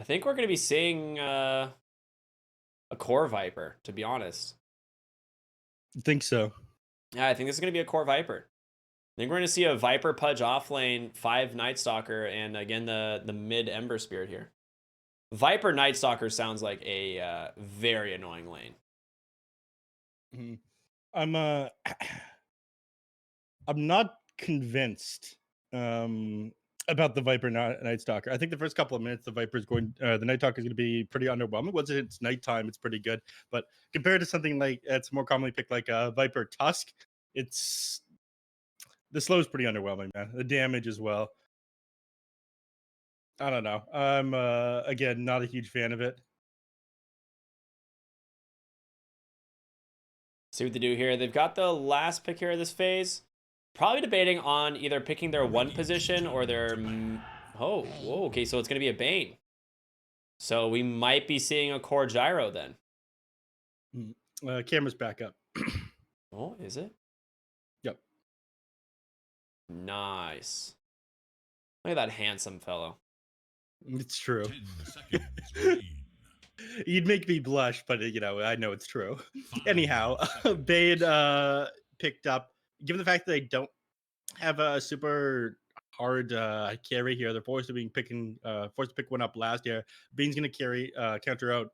think we're going to be seeing a core Viper, to be honest. I think so. Yeah, I think this is going to be a core Viper. I think we're going to see a Viper Pudge off lane, 5 Night Stalker, and again, the mid Ember Spirit here. Viper Night Stalker sounds like a very annoying lane. I'm I'm not convinced about the Viper Night Stalker. I think the first couple of minutes, the Night Stalker is going to be pretty underwhelming. Once it's nighttime, it's pretty good. But compared to something like it's more commonly picked like a Viper Tusk, the slow is pretty underwhelming, man. The damage as well. I don't know. I'm again not a huge fan of it. See what they do here. They've got the last pick here of this phase. Probably debating on either picking their 1 position or their... Oh, whoa, okay, so it's going to be a Bane. So we might be seeing a core Gyro then. Camera's back up. Oh, is it? Yep. Nice. Look at that handsome fellow. It's true. You'd make me blush, but I know it's true. Anyhow, Bane picked up, given the fact that they don't have a super hard carry here, they're forced to pick one up last year. Bane's gonna carry counter out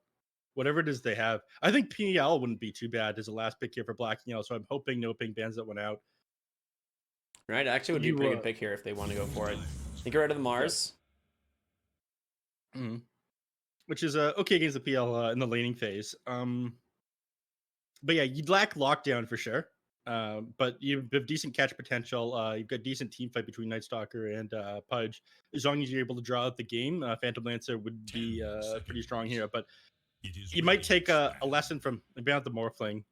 whatever it is they have. I think PL wouldn't be too bad as a last pick here for Black and Yellow, so I'm hoping NoPing bans that one out. Right, actually would be a pretty good pick here if they want to go for it. Think you're out of the Mars. Yeah. Which is okay against the PL in the laning phase. But yeah, you'd lack lockdown for sure. But you have decent catch potential. You've got decent team fight between Night Stalker and Pudge. As long as you're able to draw out the game, Phantom Lancer would be pretty strong here. But you might take a lesson from about the Morphling.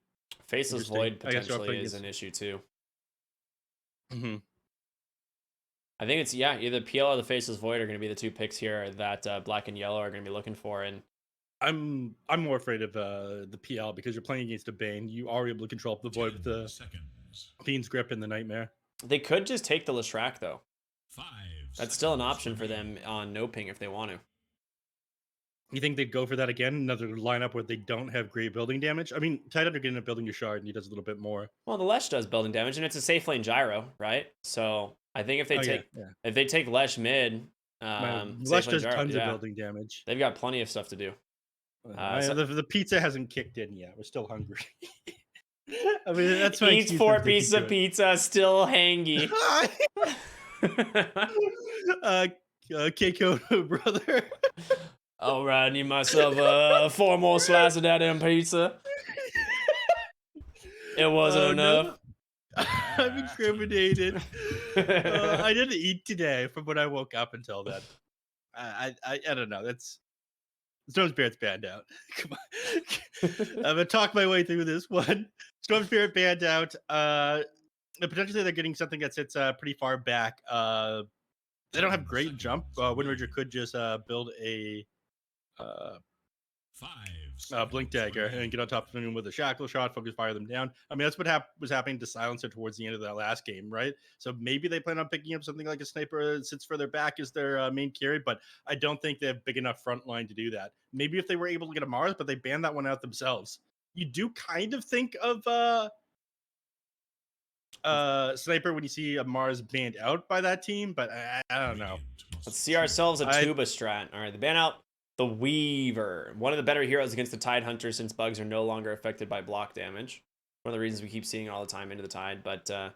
Faceless Void potentially is an issue too. I think it's, either PL or the Faceless Void are going to be the 2 picks here that Black and Yellow are going to be looking for. And I'm more afraid of the PL because you're playing against a Bane. You are able to control the Void with the Fiend's Grip and the Nightmare. They could just take the Leshrac though. That's still an option for them on NoPing if they want to. You think they'd go for that again? Another lineup where they don't have great building damage? I mean, Tidehunter getting a building your shard and he does a little bit more. Well, the Lesh does building damage and it's a safe lane gyro, right? So I think if they take Lesh mid, Lesh does tons of building damage. They've got plenty of stuff to do. The pizza hasn't kicked in yet. We're still hungry. I mean, that's my eats 4 pieces of pizza, still hangy. Keiko, brother. All right, I need myself 4 more slices of that damn pizza. It wasn't enough. No. I'm incriminated. I didn't eat today from when I woke up until then. I don't know. That's Storm Spirit's banned out. Come on. I'm gonna talk my way through this one. Storm Spirit banned out. Potentially they're getting something that sits pretty far back. They don't have great jump. Wind Ranger could just build a Blink Dagger and get on top of them with a Shackle Shot, focus fire them down. I mean, that's what was happening to Silencer towards the end of that last game, right? So maybe they plan on picking up something like a Sniper that sits further back as their main carry, but I don't think they have big enough front line to do that. Maybe if they were able to get a Mars, but they banned that one out themselves. You do kind of think of Sniper when you see a Mars banned out by that team, but I don't know. Let's see ourselves a Tuba strat. All right, they ban out the Weaver, one of the better heroes against the Tidehunter since bugs are no longer affected by block damage. One of the reasons we keep seeing it all the time into the Tide, but give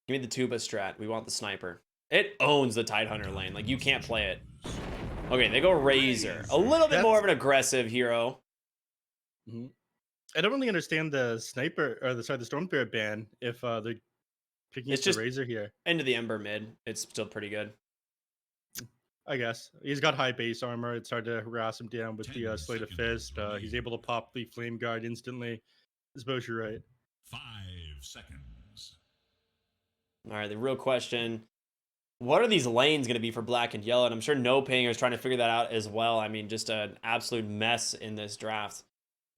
me the Tuba strat. We want the Sniper. It owns the Tidehunter lane. Like, you can't play it. Okay, they go Razor. A little bit more of an aggressive hero. I don't really understand the Sniper, or the Storm Spirit ban if they're picking up the Razor here. Into the Ember mid. It's still pretty good. I guess. He's got high base armor. It's hard to harass him down with the Slate of Fist. He's able to pop the Flame Guard instantly. I suppose you're right. 5 seconds. All right, the real question, what are these lanes going to be for Black and Yellow? And I'm sure NoPing is trying to figure that out as well. I mean, just an absolute mess in this draft.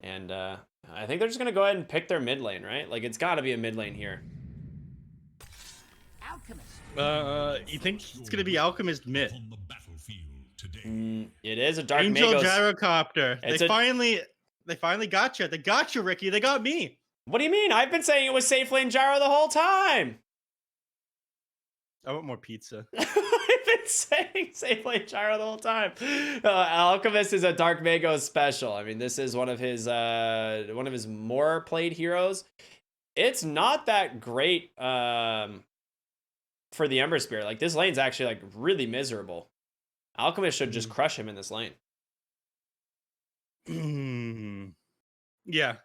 And I think they're just going to go ahead and pick their mid lane, right? Like, it's got to be a mid lane here. You think it's gonna be Alchemist mid? It is a Dark Angel Magos. gyrocopter. It's They a- finally got you. They got you, Ricky. They got me. What do you mean? I've been saying it was safe lane gyro the whole time. I want more pizza. I've been saying safe lane gyro the whole time. Alchemist is a Dark Magos special. I mean, this is one of his more played heroes. It's not that great for the Ember Spirit. Like, this lane's actually like really miserable. Alchemist should just crush him in this lane. Yeah,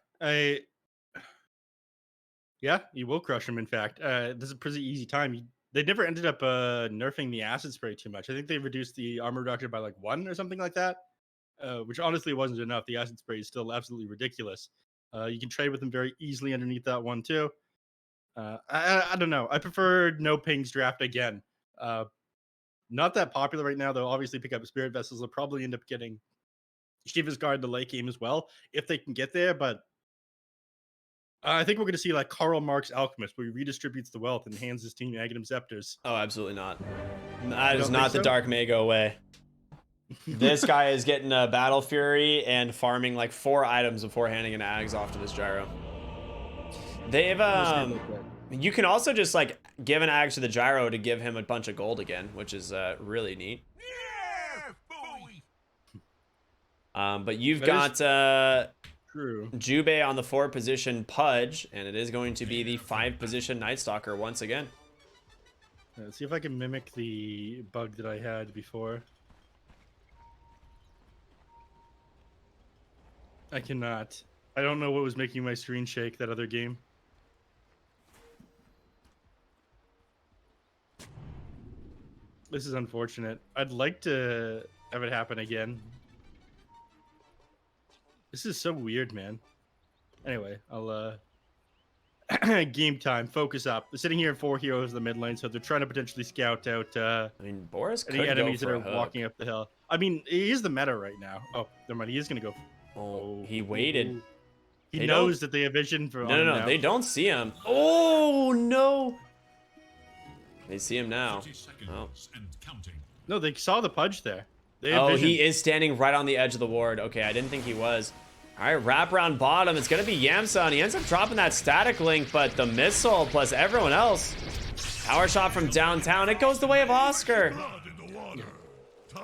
yeah, you will crush him. In fact, this is a pretty easy time. They never ended up nerfing the acid spray too much. I think they reduced the armor reduction by like 1 or something like that, which honestly wasn't enough. The acid spray is still absolutely ridiculous. You can trade with them very easily underneath that one too. I don't know. I prefer NoPing's draft again. Not that popular right now. They'll obviously pick up Spirit Vessels. They'll probably end up getting Shiva's Guard in the late game as well, if they can get there. But I think we're going to see like Karl Marx Alchemist, where he redistributes the wealth and hands his team Aghanim Scepters. Oh, absolutely not. That is don't not think the so? Dark Mago way. This guy is getting a Battle Fury and farming like 4 items before handing an Ags off to this gyro. They've you can also just like give an Ags to the gyro to give him a bunch of gold again, which is really neat. But you've got True. Jubei on the 4 position Pudge, and it is going to be the 5 position Night Stalker once again. Let's see if I can mimic the bug that I had before. I cannot. I don't know what was making my screen shake that other game. This is unfortunate. I'd like to have it happen again. This is so weird, man. Anyway, I'll game time. Focus up. They're sitting here in 4 heroes in the mid lane, so they're trying to potentially scout out I mean, Boris could any go enemies for that a are hook. walking up the hill. I mean, he is the meta right now. Oh, never mind. He is gonna go. Oh, he waited. He They knows that they have vision for. No, no, no. They don't see him. Oh, no. They see him now. 30 seconds Oh. and counting. No, they saw the Pudge there. They have Oh, vision. he is standing right on the edge of the ward. Okay, I didn't think he was. All right, wrap around bottom. It's going to be Yamsa, and he ends up dropping that static link, but the missile plus everyone else. Power shot from downtown. It goes the way of Oscar.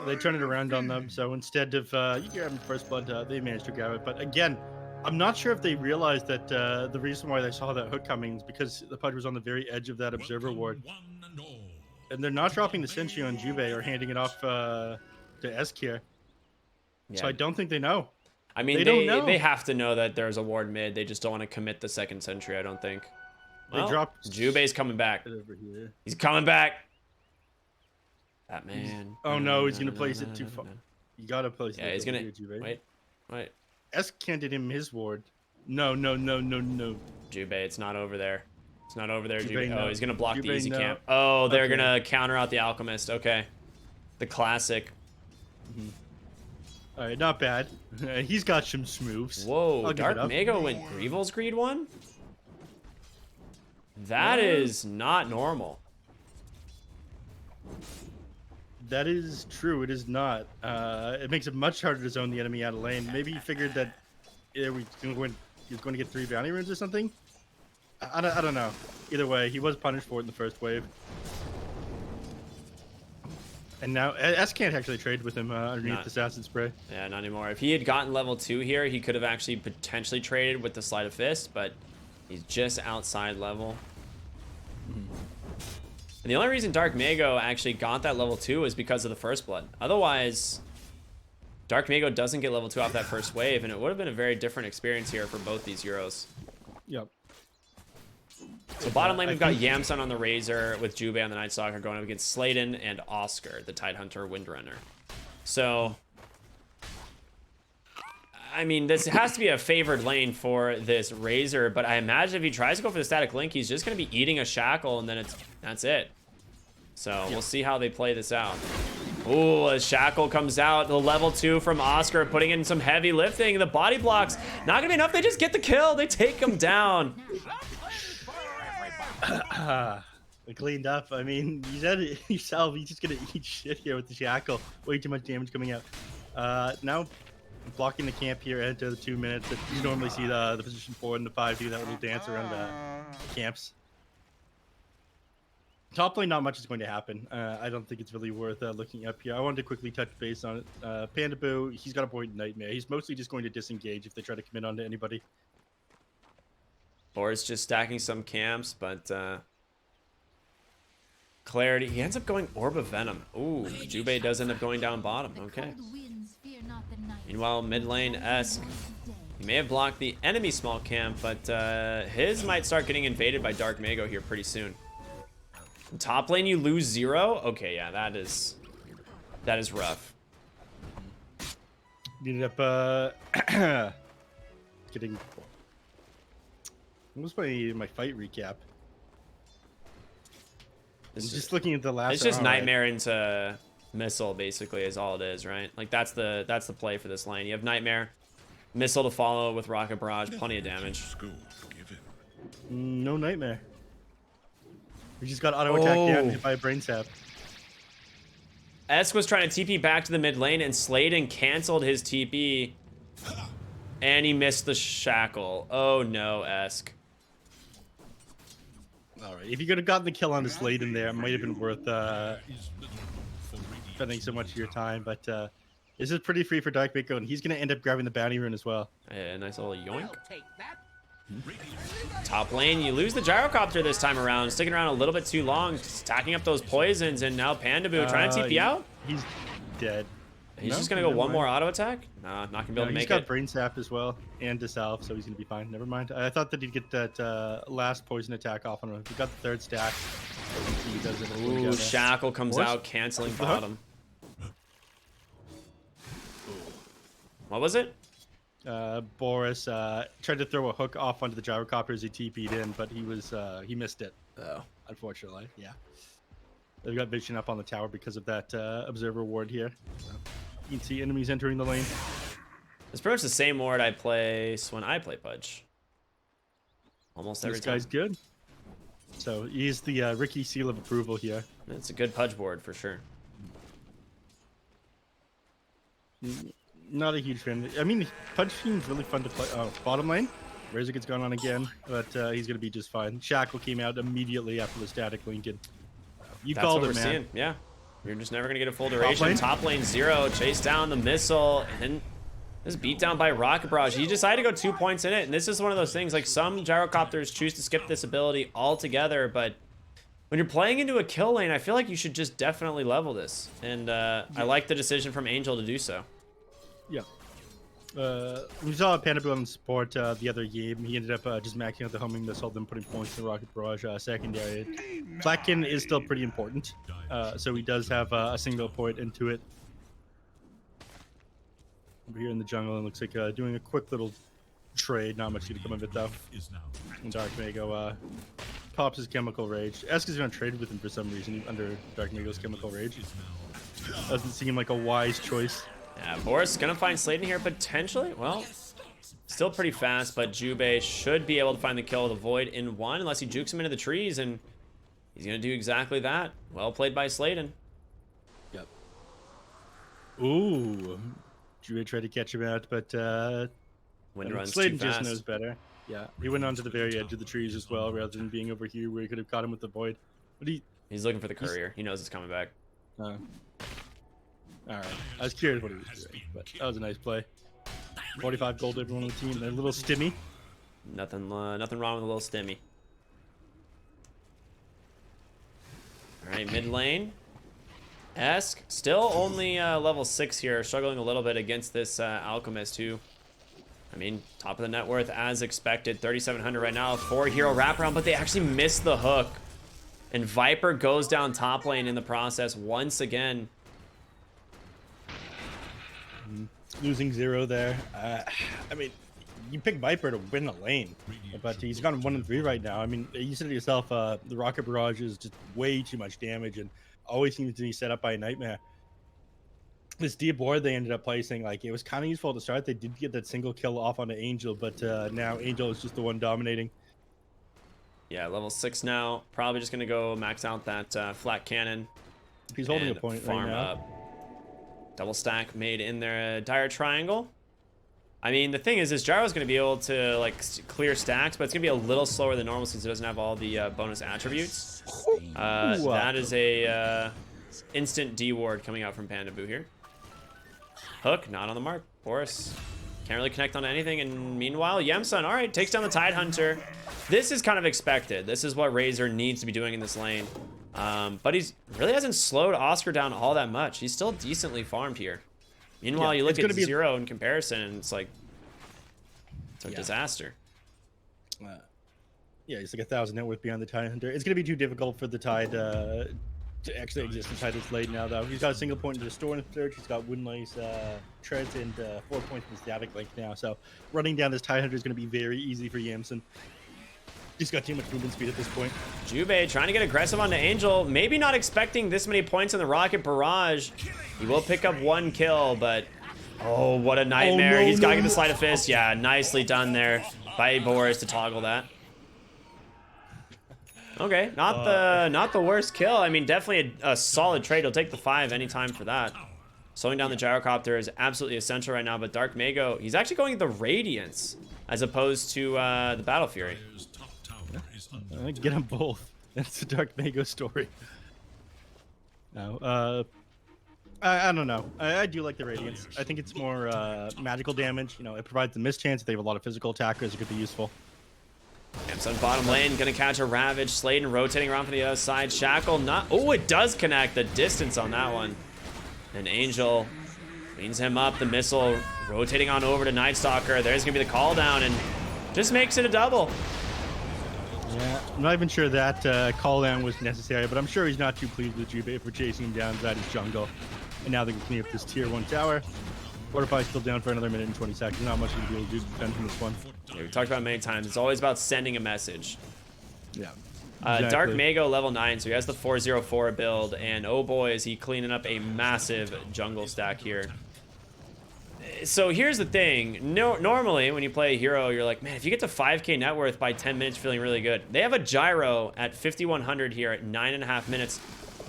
They turn it around on them. So instead of you grab first blood, they managed to grab it. But again, I'm not sure if they realized that the reason why they saw that hook coming is because the Pudge was on the very edge of that observer ward. One and all. And they're not dropping the Sentry on Juve or handing it off to Eskir. So I don't think they know. I mean, They don't know. they have to know that there's a ward mid. They just don't want to commit the second sentry, I don't think. Well, They dropped Jubei's coming back. over here. He's coming back. That man. Oh no, he's gonna place it too far. You gotta place it. Yeah, he's over gonna. here, Juve. Wait. Esk handed him his ward. No. Jubei, it's not over there. It's not over there, Jubei, Jubei. no. Oh, he's gonna block the Jubei, easy no. camp. Oh, they're Okay. gonna counter out the Alchemist. Okay. The classic. All right, not bad. He's got some smooths. Whoa, I'll give Dark it up. Mago went Greevil's Greed one? That is not normal. That is true. It is not. It makes it much harder to zone the enemy out of lane. Maybe he figured that he was going to get 3 bounty runes or something. I don't know. Either way, he was punished for it in the first wave. And now S can't actually trade with him underneath Not- this acid spray. Yeah, not anymore. If he had gotten level 2 here, he could have actually potentially traded with the Sleight of Fist, but he's just outside level. And the only reason Dark Mago actually got that level 2 is because of the First Blood. Otherwise, Dark Mago doesn't get level 2 off that first wave, and it would have been a very different experience here for both these heroes. Yep. So bottom lane, we've got Yamsun on the Razor with Jubei on the Night Stalker going up against Sladen and Oscar, the Tidehunter Windrunner. So, I mean, this has to be a favored lane for this Razor, but I imagine if he tries to go for the static link, he's just going to be eating a shackle, and then that's it. So we'll see how they play this out. Ooh, a shackle comes out. The level 2 from Oscar, putting in some heavy lifting. The body blocks, not going to be enough. They just get the kill. They take him down. They cleaned up. I mean, you said it yourself. He's just gonna eat shit here with the shackle. Way too much damage coming out. Now blocking the camp here into the 2 minutes. You normally see the position 4 and the 5 do that little dance around the camps. Top lane, not much is going to happen. I don't think it's really worth looking up here. I wanted to quickly touch base on it. Panda Boo, he's got a point in Nightmare. He's mostly just going to disengage if they try to commit onto anybody. Or it's just stacking some camps, but Clarity, he ends up going Orb of Venom. Ooh, Jubei does end up going down bottom. Okay. Meanwhile, mid lane Esk, he may have blocked the enemy small camp, but his might start getting invaded by Dark Mago here pretty soon. Top lane, you lose 0? Okay, yeah, that is rough. Ended up getting. What was my fight recap? I'm just looking at the last. It's just Nightmare into Missile, basically, is all it is, right? Like that's the play for this lane. You have Nightmare, Missile to follow with Rocket Barrage, plenty of damage. No Nightmare. We just got auto attack down and hit by a brain sap. Esk was trying to TP back to the mid lane, and Sladen canceled his TP, and he missed the shackle. Oh no, Esk. All right, if you could have gotten the kill on the Sladen there, it might have been worth spending so much of your time. But this is pretty free for Dark Mako, and he's going to end up grabbing the bounty rune as well. A nice little yoink. Top lane, you lose the gyrocopter this time around, sticking around a little bit too long, stacking up those poisons, and now Panda Boo trying to TP out. He's dead. He's just gonna go one more auto attack. Nah, not gonna be able to make it. He's got brain sap as well and dissolve, so he's gonna be fine. Never mind. I thought that he'd get that last poison attack off on him. He got the third stack. He does it. Ooh, shackle comes out, canceling bottom. What was it? Boris tried to throw a hook off onto the gyrocopter as he TP'd in, but he missed it. Oh, unfortunately, yeah. They've got vision up on the tower because of that observer ward here. So you can see enemies entering the lane. It's pretty much the same ward I place when I play Pudge. Almost every time. This guy's good. So he's the Ricky seal of approval here. It's a good Pudge board for sure. Not a huge fan. I mean, Pudge seems really fun to play. Oh, bottom lane. Razor gets gone on again, but he's going to be just fine. Shackle came out immediately after the static Lincoln. You That's called what it, we're man. Seeing. Yeah. You're just never going to get a full duration. Top lane 0, chase down the missile, and this beat down by Rocket Barrage. He decided to go 2 points in it, and this is one of those things, like some gyrocopters choose to skip this ability altogether, but when you're playing into a kill lane, I feel like you should just definitely level this, and I like the decision from Angel to do so. Yeah. We saw Panda Boo on support the other game. He ended up just maxing out the homing missile, then putting points in the Rocket Barrage secondary. Flatkin is still pretty important, so he does have a single point into it. Over here in the jungle, it looks like doing a quick little trade. Not much going to come of it, though. And Dark Mago pops his Chemical Rage. Esk is going to trade with him for some reason under Dark Mago's Chemical Rage. Doesn't seem like a wise choice. Yeah, Boris gonna find Sladen here potentially. Well, still pretty fast, but Jubei should be able to find the kill of the Void in one, unless he jukes him into the trees, and he's gonna do exactly that. Well played by Sladen. Yep. Ooh, Jubei tried to catch him out, but Wind runs Sladen too just fast. knows better. Yeah, he went onto the very edge of the trees as well, rather than being over here where he could have caught him with the Void. But he's looking for the courier. He knows it's coming back. Alright, I was curious what he was doing, but that was a nice play. 45 gold to everyone on the team. They're a little stimmy. Nothing wrong with a little stimmy. All right, mid lane. Esk still only level 6 here, struggling a little bit against this Alchemist who, I mean, top of the net worth as expected. 3,700 right now, 4 hero wraparound, but they actually missed the hook. And Viper goes down top lane in the process once again. Losing 0 there. I mean, you pick Viper to win the lane, but he's gone 1 and 3 right now. I mean, you said to yourself, the Rocket Barrage is just way too much damage and always seems to be set up by a Nightmare. This deep ward they ended up placing, like, it was kind of useful to start. They did get that single kill off onto Angel, but now Angel is just the one dominating. Yeah, level 6 now. Probably just gonna go max out that flat cannon. He's holding a and point farm right now. up. Double stack made in their dire triangle. I mean, the thing is, this Gyro's going to be able to like clear stacks, but it's going to be a little slower than normal since it doesn't have all the bonus attributes. That is a instant D ward coming out from Panda Boo here. Hook, not on the mark. Boris can't really connect on anything. And meanwhile, Yemsun, all right, takes down the Tidehunter. This is kind of expected. This is what Razor needs to be doing in this lane. But he's really hasn't slowed Oscar down all that much. He's still decently farmed here. Meanwhile, you look at Zero in comparison, and it's like it's a disaster. Yeah, he's like 1,000 net worth beyond the Tidehunter. It's gonna be too difficult for the Tide to actually exist inside this lane now, though. He's got a single point into the store in the third. He's got Woodlace treads and 4 points in the Stavic link now. So running down this Tidehunter is gonna be very easy for Yamson. He's got too much movement speed at this point. Jube trying to get aggressive onto Angel. Maybe not expecting this many points in the Rocket Barrage. He will pick up 1 kill, but oh, what a nightmare. He's got to get the Sleight of Fist. Yeah, nicely done there by Boris to toggle that. Okay, not the worst kill. I mean, definitely a solid trade. He'll take the 5 anytime for that. Slowing down the Gyrocopter is absolutely essential right now, but Dark Mago, he's actually going the Radiance as opposed to the Battle Fury. Get them both. That's the Dark Mago story. No, I don't know. I do like the Radiance. I think it's more magical damage. You know, it provides the mischance. If they have a lot of physical attackers, it could be useful. Yamsun bottom lane, gonna catch a Ravage. Sladen rotating around from the other side. Shackle not. Oh, it does connect. The distance on that one. And Angel cleans him up. The missile rotating on over to Night Stalker. There's gonna be the call down and just makes it a double. Yeah, I'm not even sure that call down was necessary, but I'm sure he's not too pleased with Jube for chasing him down inside his jungle. And now they can clean up this tier 1 tower. Fortify's still down for another minute and 20 seconds. Not much you can be able to do to defend from this one. Yeah, we've talked about it many times. It's always about sending a message. Yeah. Exactly. Dark Mago level 9, so he has the 404 build, and oh boy, is he cleaning up a massive jungle stack here. So here's the thing. Normally, when you play a hero, you're like, man, if you get to 5k net worth by 10 minutes, feeling really good. They have a Gyro at 5,100 here at 9.5 minutes,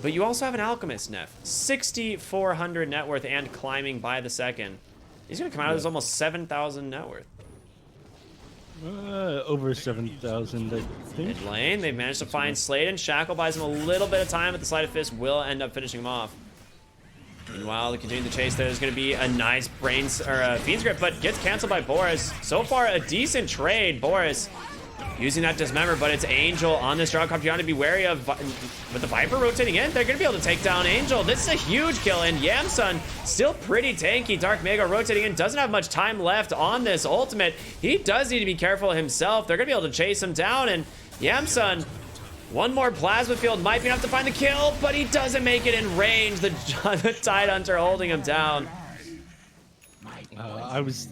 but you also have an Alchemist neph, 6,400 net worth and climbing by the second. He's gonna come out as almost 7,000 net worth. Over 7,000, I think. Mid lane, they've managed to find Sladen. Shackle buys him a little bit of time, but the Sleight of Fist will end up finishing him off. Meanwhile, they continue the chase. There's going to be a nice Fiend's Grip, but gets canceled by Boris. So far, a decent trade. Boris using that Dismember, but it's Angel on this Gyrocopter. You want to be wary of. With the Viper rotating in, they're going to be able to take down Angel. This is a huge kill, and Yamsun still pretty tanky. Dark Mago rotating in, doesn't have much time left on this ultimate. He does need to be careful himself. They're going to be able to chase him down, and Yamsun, one more plasma field might be enough to find the kill, but he doesn't make it in range. The Tidehunter holding him down. I was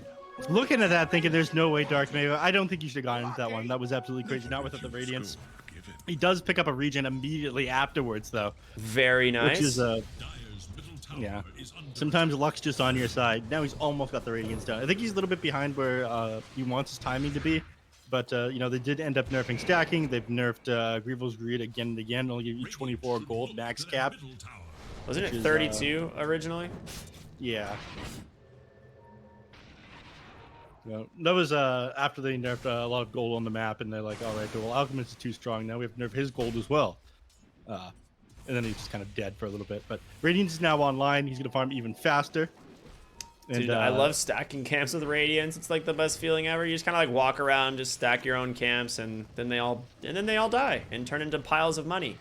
looking at that thinking there's no way Dark Mago. I don't think you should have gone into that one. That was absolutely crazy. Not without the Radiance. He does pick up a regen immediately afterwards, though. Very nice. Which is yeah. Sometimes luck's just on your side. Now he's almost got the Radiance done. I think he's a little bit behind where he wants his timing to be. But, you know, they did end up nerfing stacking. They've nerfed Grievo's Greed again and again. Only give you 24 gold max cap. Wasn't it 32 originally? Yeah. You know, that was after they nerfed a lot of gold on the map. And they're like, all right, well, Alchemist is too strong. Now we have to nerf his gold as well. And then he's just kind of dead for a little bit. But Radiance is now online. He's going to farm even faster. Dude, I love stacking camps with Radiance. It's like the best feeling ever. You just kind of like walk around, just stack your own camps, and then they all die and turn into piles of money.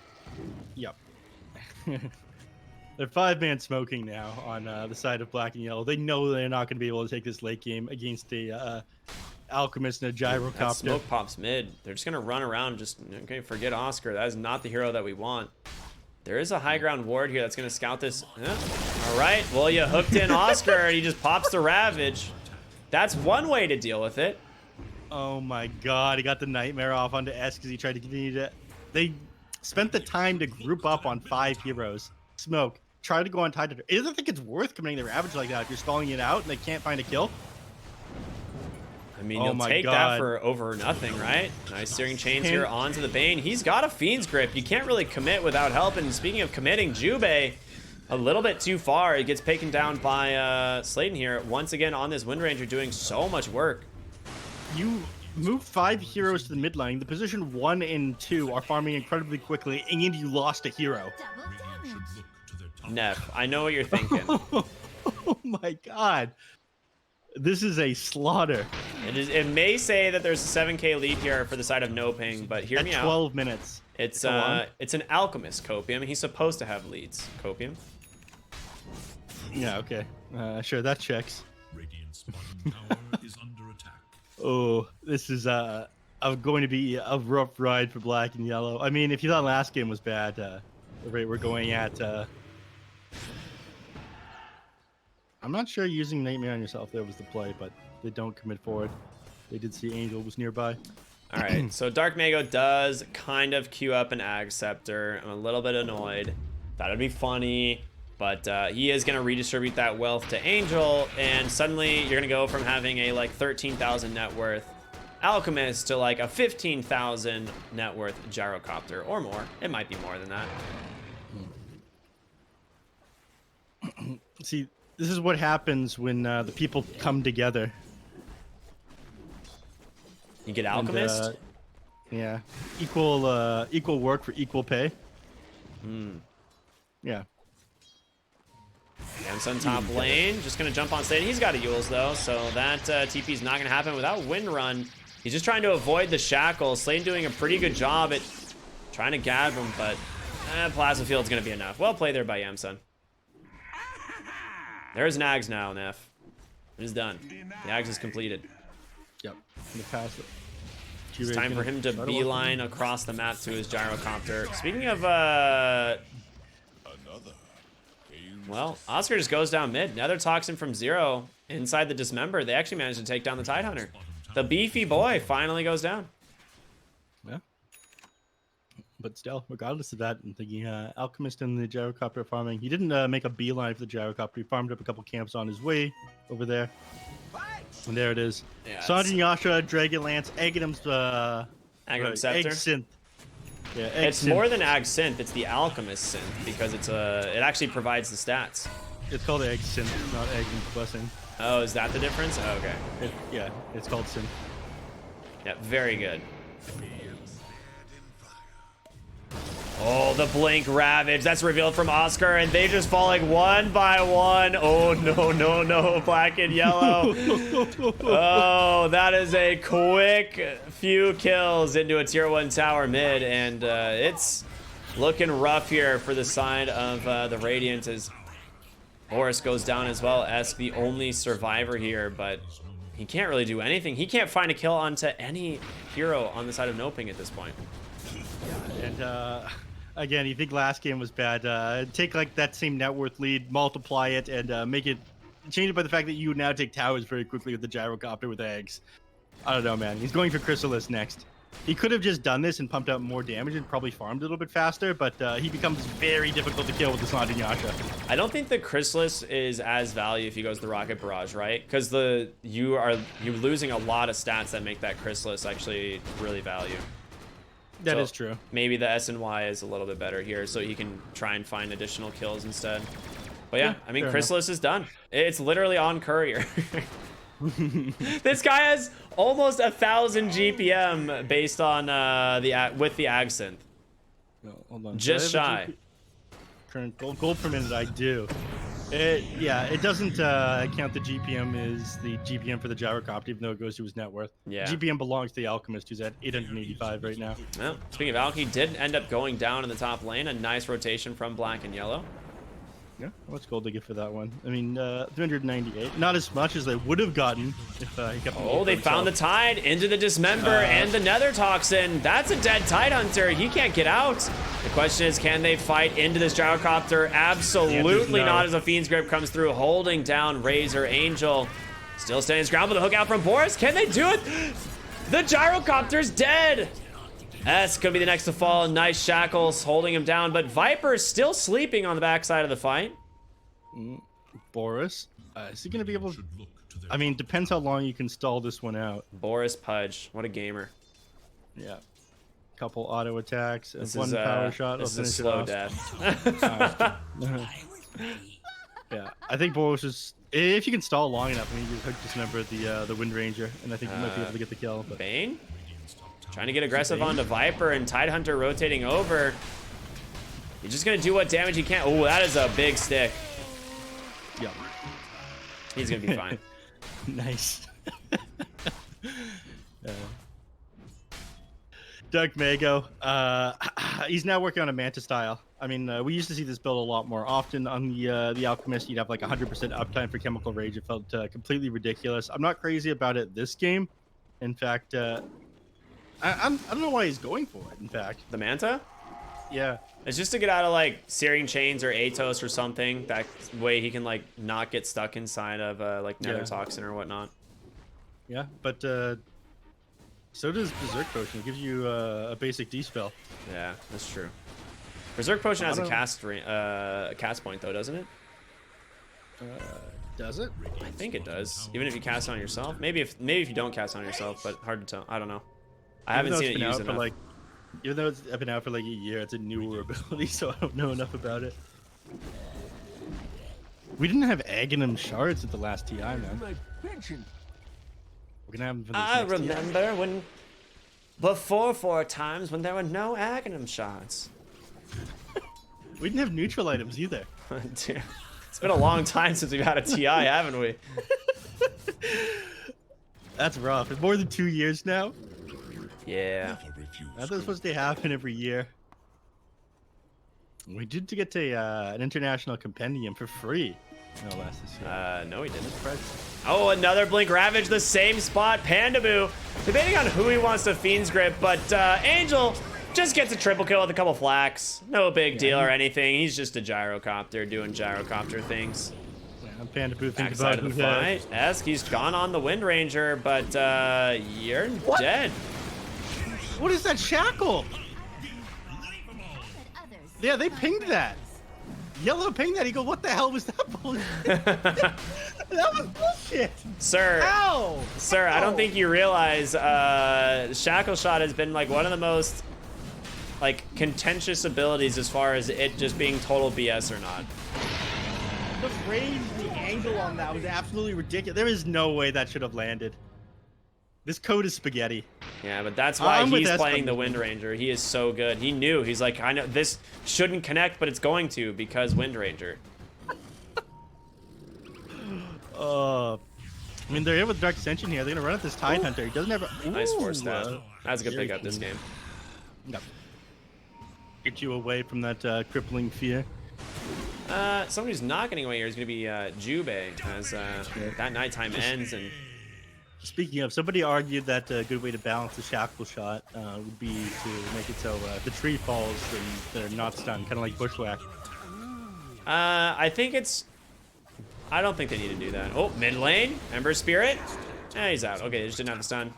Yep. They're 5-man smoking now on the side of Black and Yellow. They know they're not going to be able to take this late game against a Alchemist and a Gyrocopter. That smoke pops mid. They're just going to run around. Just okay. Forget Oscar. That is not the hero that we want. There is a high ground ward here that's going to scout this. All right. Well, you hooked in Oscar, and he just pops the Ravage. That's one way to deal with it. Oh, my God. He got the Nightmare off onto S because he tried to continue to... They spent the time to group up on 5 heroes. Smoke. Try to go on Tidehunter. I don't think it's worth committing the Ravage like that if you're stalling it out and they can't find a kill. I mean, Oh you'll my take that God. for over nothing, right? Nice searing chains Can't- here onto the Bane. He's got a Fiend's Grip. You can't really commit without help. And speaking of committing, Jubei, a little bit too far. He gets taken down by Slayton here. Once again on this Wind Ranger doing so much work. You move 5 heroes to the mid lane. The position 1 and 2 are farming incredibly quickly, and you lost a hero. Radiant should look to their top Neff, I know what you're thinking. Oh my God. This is a slaughter. It may say that there's a 7k lead here for the side of NoPing, but hear At me out. 12 minutes. It's Go on. it's an alchemist, Copium. He's supposed to have leads, Copium. Yeah, okay. Sure, that checks. Radiant's bottom tower is under attack. Oh, this is going to be a rough ride for Black and Yellow. I mean, if you thought last game was bad, the rate we're going at, I'm not sure using Nightmare on yourself there was the play, but they don't commit forward. They did see Angel was nearby. All right, so Dark Mago does kind of queue up an Ag Scepter. I'm a little bit annoyed. Thought it'd be funny, but he is going to redistribute that wealth to Angel, and suddenly you're going to go from having a like 13,000 net worth Alchemist to like a 15,000 net worth Gyrocopter or more. It might be more than that. See, this is what happens when the people come together. You get And, Alchemist. yeah, equal work for equal pay. Yeah. Samson top lane, just gonna jump on stage. He's got a Yules though, so that TP is not gonna happen without Wind Run. He's just trying to avoid the shackles. Slane doing a pretty good job at trying to gab him, but Plasma Field's gonna be enough. Well played there by Yamsun. There's Nags now, Neff. It is done. The Ags is completed. Yep. In the past, It's time for him to beeline across the map to his Gyrocopter. Speaking of, Another. well, Oscar just goes down mid. Nether Toxin from 0 inside the Dismember. They actually managed to take down the Tidehunter. The beefy boy finally goes down. Yeah. But still, regardless of that, I'm thinking Alchemist and the Gyrocopter farming. He didn't make a beeline for the Gyrocopter. He farmed up a couple camps on his way over there. And there it is. Yeah, Sanjin Yasha, Dragonlance, Aghanim's Aghanim Egg Scepter. Synth. Yeah, Egg It's Synth. more than Ag Synth. It's the Alchemist Synth because it actually provides the stats. It's called Egg Synth, not Egg and Blessing. Oh, is that the difference? Oh, okay. Yeah, it's called Synth. Yeah, very good. Oh, the Blink Ravage. That's revealed from Oscar, and they just falling one by one. Oh, no, no, no. Black and yellow. Oh, that is a quick few kills into a tier 1 tower mid, and it's looking rough here for the side of the Radiant as Boris goes down as well as the only survivor here, but he can't really do anything. He can't find a kill onto any hero on the side of NoPing at this point. And again, you think last game was bad. Take like that same net worth lead, multiply it, and change it by the fact that you now take towers very quickly with the Gyrocopter with eggs. I don't know, man. He's going for Chrysalis next. He could have just done this and pumped out more damage and probably farmed a little bit faster, but he becomes very difficult to kill with the Sanjin Yasha. I don't think the Chrysalis is as value if he goes the Rocket Barrage, right? Because you're losing a lot of stats that make that Chrysalis actually really value. That So is true. Maybe the S&Y is a little bit better here, so he can try and find additional kills instead. But yeah, I mean, fair Chrysalis is done. It's literally on Courier. This guy has almost 1,000 GPM based on with the Ag Synth. No, hold on. Just Do I have a shy. Current gold per minute, I do. It doesn't count the GPM is the GPM for the Gyrocopter, even though it goes to his net worth. Yeah. GPM belongs to the Alchemist, who's at 885 right now. Well, speaking of Alk, he did end up going down in the top lane. A nice rotation from Black and Yellow. Yeah, how much gold to get for that one? I mean, 398. Not as much as they would have gotten if he kept. Oh, they found the Tide into the Dismember and the Nether Toxin. That's a dead Tidehunter. He can't get out. The question is, can they fight into this Gyrocopter? Absolutely no. not, as a Fiend's Grip comes through, holding down Razor Angel. Still standing his ground with a hook out from Boris. Can they do it? The Gyrocopter's dead. S could be the next to fall. Nice shackles holding him down, but Viper's still sleeping on the backside of the fight. Boris. Is he going to be able to... Should look to their I mean, depends how long you can stall this one out. Boris Pudge, what a gamer. Yeah. Couple auto attacks and This one is power shot. This will is finish slow it death. Yeah, I think Boris is... If you can stall long enough, I mean, you can dismember the Wind Ranger, and I think you might be able to get the kill. But Bane Radiant's top tower trying to get aggressive Bane? onto Viper, and Tidehunter rotating over. He's just gonna do what damage he can. Oh, that is a big stick. yeah, He's gonna be fine. nice. Doug Mago, he's now working on a Manta style. I mean, we used to see this build a lot more often on the Alchemist. You'd have like 100% uptime for Chemical Rage. It felt completely ridiculous. I'm not crazy about it this game. In fact, I don't know why he's going for it. In fact, The Manta? yeah, It's just to get out of like Searing Chains or Atos or something. That way he can like not get stuck inside of like Nether Yeah. Toxin or whatnot. yeah, but so does Berserk Potion. It gives you a basic D-spell. Yeah, that's true. Berserk Potion has a I don't- cast point though, doesn't it? Does it? I think it does. Even if you cast it on yourself. Maybe if you don't cast it on yourself, but hard to tell. I don't know. I haven't seen it used for enough. like, even though it's been out for like a year, it's a newer ability, so I don't know enough about it. We didn't have Aghanim shards at the last TI, man. We're gonna have them for this I next TI. remember when before 4 times when there were no Aghanim shards. We didn't have neutral items either. Dude, it's been a long time since we've had a TI, haven't we? That's rough. It's more than 2 years now. Yeah. never refuse That's supposed to happen every year. We did to get to an international compendium for free. No less this year. No, he didn't. Fred's- Oh, another Blink Ravage, the same spot. Pandaboo, debating on who he wants to Fiend's Grip, but Angel just gets a triple kill with a couple flaks. No big deal or anything. He's just a gyrocopter doing gyrocopter things. Yeah, Panda Boo thinks Backside about of the who fight. Esk, he's gone on the Wind Ranger, but you're dead. What is that shackle? Yeah, they pinged that. Yellow pinged that. He go, what the hell was that bullshit? That was bullshit. Sir, Ow! Sir, I don't Ow! think you realize Shackle Shot has been like one of the most like contentious abilities as far as it just being total BS or not. The range, the angle on that was absolutely ridiculous. There is no way that should have landed. This code is spaghetti. Yeah, but that's why I'm with he's Espen. playing the Wind Ranger. He is so good. He knew. He's like, I know this shouldn't connect, but it's going to because Wind Ranger. I mean, they're here with Dark Ascension here. They're gonna run at this Tide Hunter. He doesn't have a Nice Ooh, force stab. That's a good very pickup this cool. game. Yep. Get you away from that crippling fear. Somebody who's not getting away here is going to be Jubei as that nighttime ends and Speaking of, somebody argued that a good way to balance the shackle shot would be to make it so the tree falls and they're not stunned, kind of like Bushwhack. I think it's. I don't think they need to do that. Oh, mid lane, Ember Spirit. He's out. Okay, they just didn't have the stun.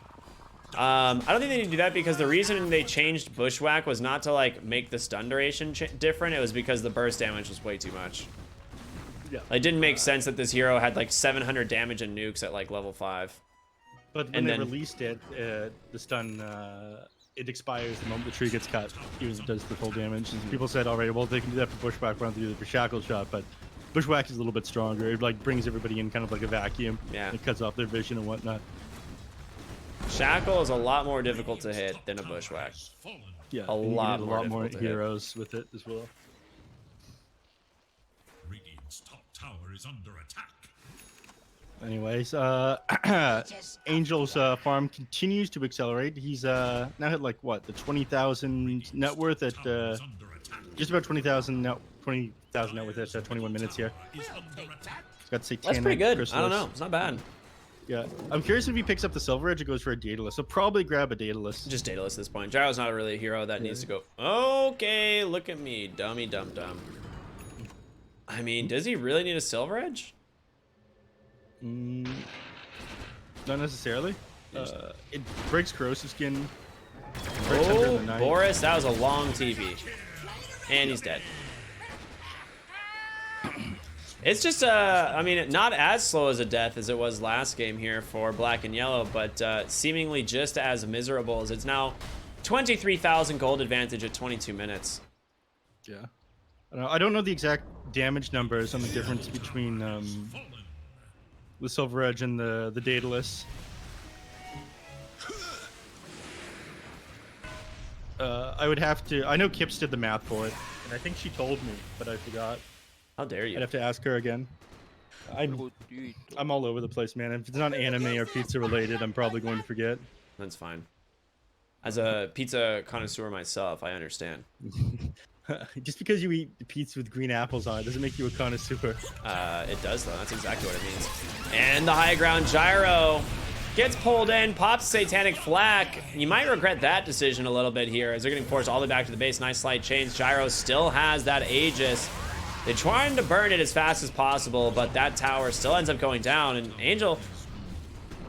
I don't think they need to do that because the reason they changed Bushwhack was not to like make the stun duration different. It was because the burst damage was way too much. Yeah. It didn't make sense that this hero had like 700 damage and nukes at like level 5. But when And they then- released it, the stun, it expires the moment the tree gets cut, even if it does the full damage. And people said already, well, they can do that for Bushwhack, why don't they do that for Shackle Shot? But Bushwhack is a little bit stronger. It like brings everybody in kind of like a vacuum. Yeah. It cuts off their vision and whatnot. Shackle is a lot more difficult to hit than a Bushwhack. fallen. Yeah, A and you lot need more a lot more difficult to hit. heroes with it as well. Radiant's top tower is under attack. Anyways, Angel's farm continues to accelerate. He's now hit like what, the 20,000 net worth at Tower is under attack. just about 20,000 net worth at 21 minutes here. Is under attack. He's got Satanic That's pretty good. I Chrysalis. don't know. It's not bad. Yeah, I'm curious if he picks up the Silver Edge or goes for a Daedalus. So probably grab a Daedalus. Just Daedalus at this point. Gyro's not really a hero that needs to go, okay, look at me, dummy dum dum. I mean, does he really need a Silver Edge? Not necessarily. It breaks Corrosive Skin. Breaks Hunter in Oh, the Night. Boris, that was a long TV. And he's dead. It's just, I mean, not as slow as a death as it was last game here for black and yellow, but seemingly just as miserable as it's now 23,000 gold advantage at 22 minutes. Yeah. I don't know the exact damage numbers on the difference between the Silver Edge and the Daedalus. I would have to. I know Kips did the math for it, and I think she told me, but I forgot. How dare you? I'd have to ask her again. I'm all over the place, man. If it's not anime or pizza related, I'm probably going to forget. That's fine. As a pizza connoisseur myself, I understand. Just because you eat pizza with green apples on it doesn't make you a connoisseur. It does, though. That's exactly what it means. And the high ground gyro gets pulled in, pops Satanic Flak. You might regret that decision a little bit here as they're getting forced all the way back to the base. Nice slight change. Gyro still has that Aegis. They're trying to burn it as fast as possible, but that tower still ends up going down. And Angel,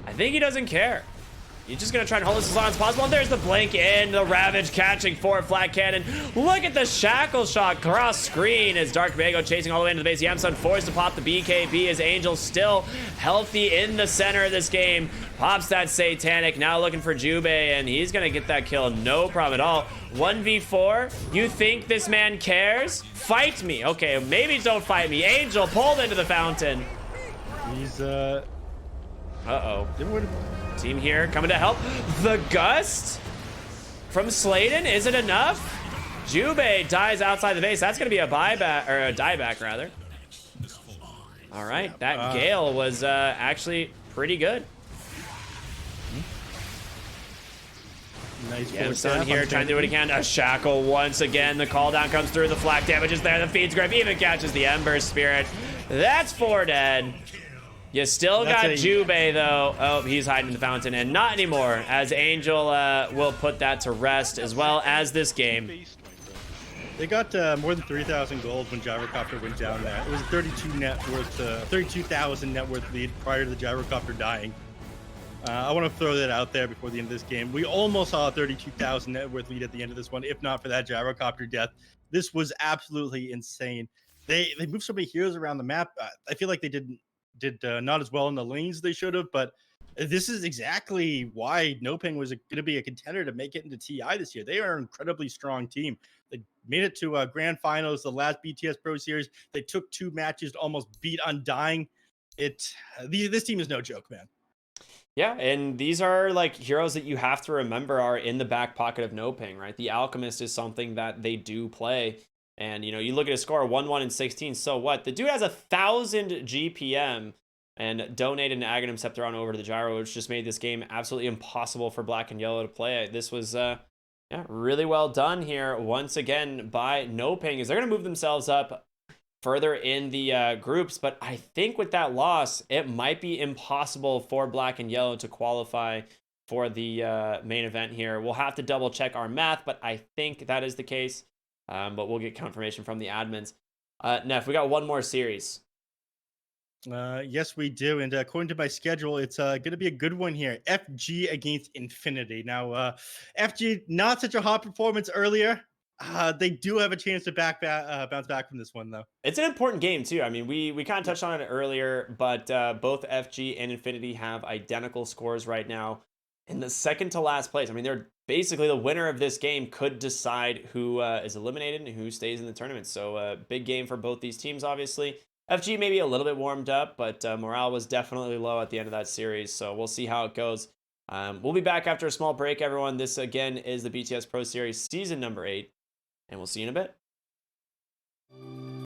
I think he doesn't care. He's just going to try and hold this as long as possible. And there's the blink in, the Ravage catching forward flat cannon. Look at the shackle shot cross screen as Dark Vago chasing all the way into the base. Yamsun forced to pop the BKB as Angel still healthy in the center of this game. Pops that Satanic, now looking for Jubei, and he's going to get that kill. No problem at all. 1v4, you think this man cares? Fight me. Okay, maybe don't fight me. Angel pulled into the fountain. He's, Uh-oh. Team here coming to help. The Gust from Sladen. Is it enough? Jubei dies outside the base. That's going to be a buyback, or a dieback, rather. All right. That Gale was actually pretty good. Nice. Yamsun here trying to do what he can. A shackle once again. The call down comes through. The flak damage is there. The feeds grip even catches the Ember Spirit. That's 4 dead. You still got Jubei, though. Oh, he's hiding in the fountain, and not anymore, as Angel will put that to rest, as well as this game. They got more than 3,000 gold when Gyrocopter went down there. It was 32,000 net worth lead prior to the Gyrocopter dying. I want to throw that out there before the end of this game. We almost saw a 32,000 net worth lead at the end of this one, if not for that Gyrocopter death. This was absolutely insane. They moved so many heroes around the map. I feel like they did not as well in the lanes they should have, but this is exactly why NoPing was going to be a contender to make it into TI this year. They are an incredibly strong team. They made it to grand finals, the last BTS Pro Series. They took 2 matches to almost beat Undying. This team is no joke, man. Yeah, and these are like heroes that you have to remember are in the back pocket of NoPing, right? The Alchemist is something that they do play. And, you know, you look at his score, 1-1 and 16, so what? The dude has 1,000 GPM and donated an Aghanim Scepter on over to the Gyro, which just made this game absolutely impossible for black and yellow to play. This was really well done here once again by NoPing, as they're going to move themselves up further in the groups. But I think with that loss, it might be impossible for black and yellow to qualify for the main event here. We'll have to double check our math, but I think that is the case. But we'll get confirmation from the admins. Neph, we got one more series. Yes, we do. And according to my schedule, it's going to be a good one here. FG against Infinity. Now, FG, not such a hot performance earlier. They do have a chance to bounce back from this one, though. It's an important game, too. I mean, we kind of touched on it earlier, but both FG and Infinity have identical scores right now in the second to last place. I mean, they're basically the winner of this game could decide who is eliminated and who stays in the tournament. So big game for both these teams, obviously. FG maybe a little bit warmed up, but morale was definitely low at the end of that series. So we'll see how it goes. We'll be back after a small break, everyone. This, again, is the BTS Pro Series Season number 8, and we'll see you in a bit.